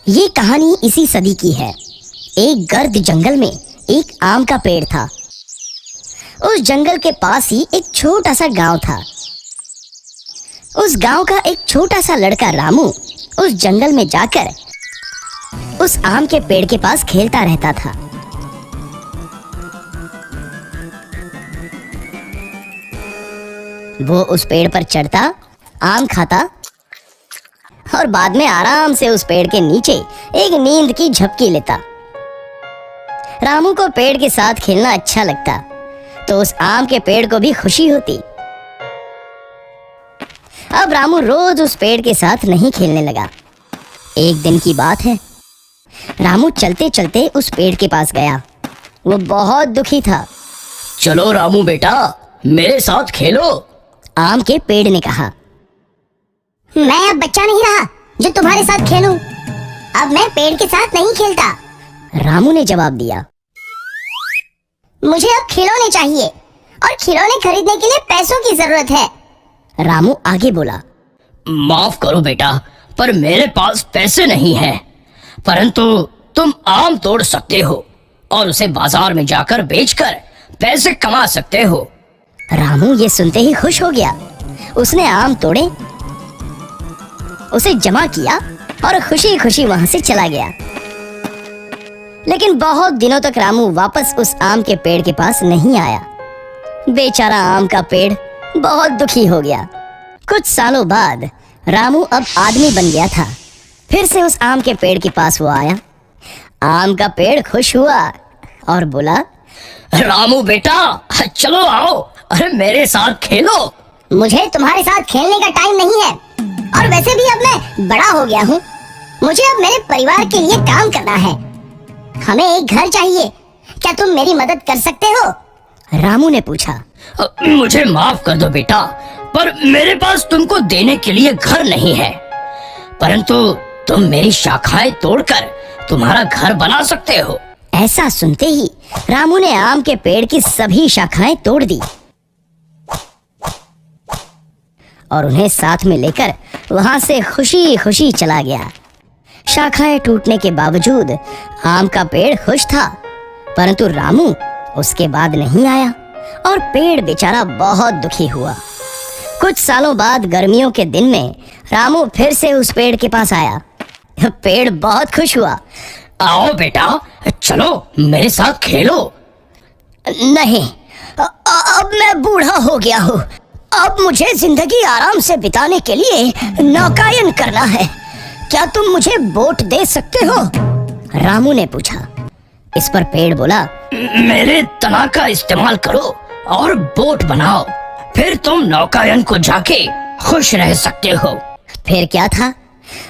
ये कहानी इसी सदी की है। एक गर्द जंगल में एक आम का पेड़ था। उस जंगल के पास ही एक छोटा सा गांव था। उस गांव का एक छोटा सा लड़का रामू उस जंगल में जाकर उस आम के पेड़ के पास खेलता रहता था। वो उस पेड़ पर चढ़ता, आम खाता और बाद में आराम से उस पेड़ के नीचे एक नींद की झपकी लेता। रामू को पेड़ के साथ खेलना अच्छा लगता, तो उस आम के पेड़ को भी खुशी होती। अब रामू रोज उस पेड़ के साथ नहीं खेलने लगा। एक दिन की बात है, रामू चलते चलते उस पेड़ के पास गया। वो बहुत दुखी था। चलो रामू बेटा, मेरे साथ खेलो। आम के पेड़ ने कहा, मैं अब बच्चा नहीं रहा जो तुम्हारे साथ खेलूं। अब मैं पेड़ के साथ नहीं खेलता। रामू ने जवाब दिया, मुझे अब खिलौने चाहिए और खिलौने खरीदने के लिए पैसों की जरूरत है। रामू आगे बोला, माफ करो बेटा, पर मेरे पास पैसे नहीं हैं। परंतु तुम आम तोड़ सकते हो और उसे बाजार में जाकर बेचकर पैसे कमा सकते हो। रामू ये सुनते ही खुश हो गया। उसने आम तोड़े, उसे जमा किया और खुशी खुशी वहां से चला गया। लेकिन बहुत दिनों तक रामू वापस उस आम के पेड़ के पास नहीं आया। बेचारा आम का पेड़ बहुत दुखी हो गया। कुछ सालों बाद रामू अब आदमी बन गया था। फिर से उस आम के पेड़ के पास वो आया। आम का पेड़ खुश हुआ और बोला, रामू बेटा, चलो आओ, अरे मेरे साथ खेलो। मुझे तुम्हारे साथ खेलने का टाइम नहीं है, और वैसे भी अब मैं बड़ा हो गया हूँ। मुझे अब मेरे परिवार के लिए काम करना है। हमें एक घर चाहिए, क्या तुम मेरी मदद कर सकते हो? रामू ने पूछा। मुझे माफ कर दो बेटा, पर मेरे पास तुमको देने के लिए घर नहीं है। परंतु तुम मेरी शाखाएं तोड़कर तुम्हारा घर बना सकते हो। ऐसा सुनते ही रामू ने आम के पेड़ की सभी शाखाएं तोड़ दी और उन्हें साथ में लेकर वहां से खुशी खुशी चला गया। शाखाएं टूटने के बावजूद आम का पेड़ खुश था, परंतु रामू उसके बाद नहीं आया और पेड़ बेचारा बहुत दुखी हुआ। कुछ सालों बाद गर्मियों के दिन में रामू फिर से उस पेड़ के पास आया। पेड़ बहुत खुश हुआ। आओ बेटा, चलो मेरे साथ खेलो। नहीं, अब मैं बूढ़ा हो गया हूँ। अब मुझे जिंदगी आराम से बिताने के लिए नौकायन करना है। क्या तुम मुझे बोट दे सकते हो? रामू ने पूछा। इस पर पेड़ बोला, मेरे तना का इस्तेमाल करो और बोट बनाओ, फिर तुम नौकायन को जाके खुश रह सकते हो। फिर क्या था,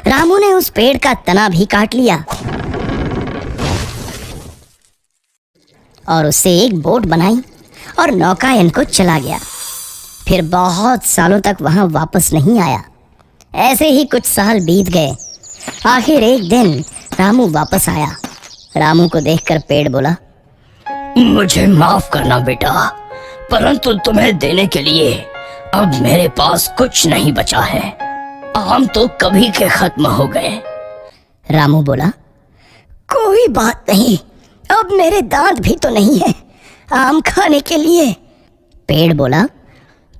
रामू ने उस पेड़ का तना भी काट लिया और उससे एक बोट बनाई और नौकायन को चला गया। फिर बहुत सालों तक वहां वापस नहीं आया। ऐसे ही कुछ साल बीत गए। आखिर एक दिन रामू वापस आया। रामू को देखकर पेड़ बोला, मुझे माफ करना बेटा, परंतु तुम्हें देने के लिए अब मेरे पास कुछ नहीं बचा है। आम तो कभी के खत्म हो गए। रामू बोला, कोई बात नहीं, अब मेरे दांत भी तो नहीं है आम खाने के लिए। पेड़ बोला,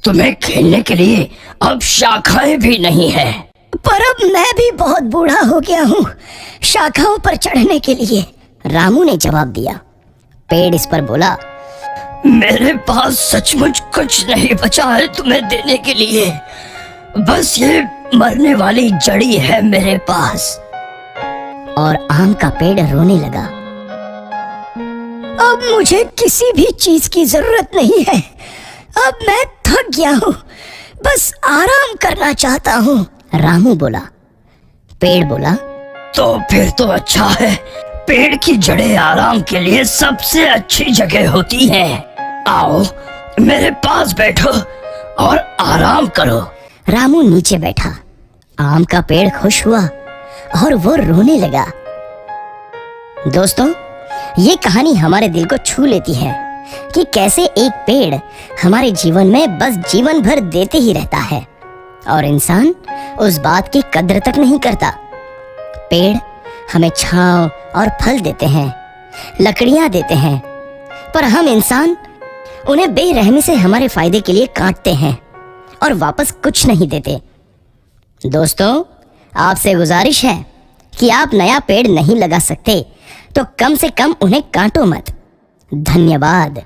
तुम्हें खेलने के लिए अब शाखाएं भी नहीं है। पर अब मैं भी बहुत बूढ़ा हो गया हूँ शाखाओं पर चढ़ने के लिए। रामू ने जवाब दिया। पेड़ इस पर बोला, मेरे पास सचमुच कुछ नहीं बचा है तुम्हें देने के लिए। बस ये मरने वाली जड़ी है मेरे पास। और आम का पेड़ रोने लगा। अब मुझे किसी भी चीज की जरूरत नहीं है। अब मैं थक गया हूँ, बस आराम करना चाहता हूँ। रामू बोला। पेड़ बोला, तो फिर तो अच्छा है। पेड़ की जड़ें आराम के लिए सबसे अच्छी जगह होती हैं। आओ मेरे पास बैठो और आराम करो। रामू नीचे बैठा। आम का पेड़ खुश हुआ और वो रोने लगा। दोस्तों, ये कहानी हमारे दिल को छू लेती है कि कैसे एक पेड़ हमारे जीवन में बस जीवन भर देते ही रहता है और इंसान उस बात की कद्र तक नहीं करता। पेड़ हमें छांव और फल देते हैं, लकड़ियां देते हैं, पर हम इंसान उन्हें बेरहमी से हमारे फायदे के लिए काटते हैं और वापस कुछ नहीं देते। दोस्तों, आपसे गुजारिश है कि आप नया पेड़ नहीं लगा सकते तो कम से कम उन्हें काटो मत। धन्यवाद।